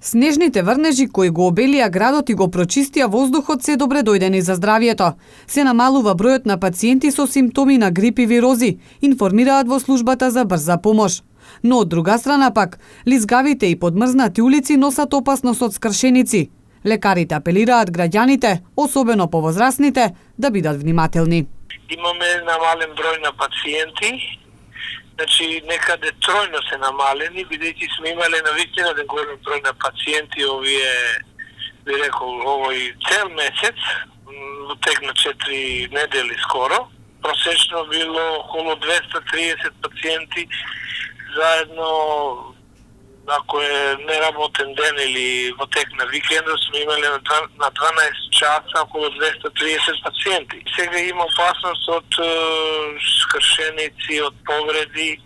Снежните врнежи кои го обелија градот и го прочистија воздухот се добре дојдени за здравието. Се намалува бројот на пациенти со симптоми на грип и вирози, информираат во службата за брза помош. Но од друга страна пак, лизгавите и подмрзнати улици носат опасност од скршеници. Лекарите апелираат граѓаните, особено повозрасните, да бидат внимателни. Имаме намален број на пациенти, значи некаде тројно се намалени, бидејќи сме имале навистина да голем број на пациенти овие, би рекол, овој цел месец, во тек на 4 недели скоро. Просечно било околу 230 пациенти заедно, ако е неработен ден или во тек на викендот, сме имале на 12 часа околу 230 пациенти. Сега има опасност од скршеници, од повреди,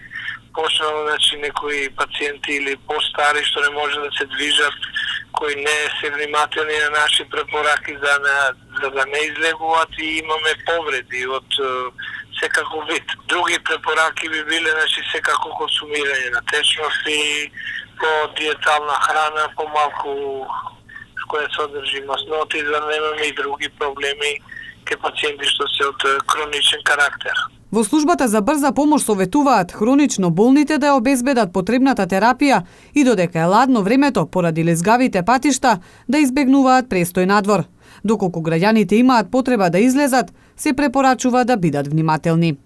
почнало, значи, некои пациенти или постари што не може да се движат, кои не се внимателни на наши препораки за да не излегуваат и имаме повреди од секаков вид. Други препораки би биле, значи, секако консумирање на течности, по диетална храна, помалку која содржи масноти, за да немаме и други проблеми ке пациенти што се од хроничен карактер. Во службата за брза помош советуваат хронично болните да ја обезбедат потребната терапија и додека е ладно времето поради лезгавите патишта да избегнуваат престој надвор. Доколку граѓаните имаат потреба да излезат, се препорачува да бидат внимателни.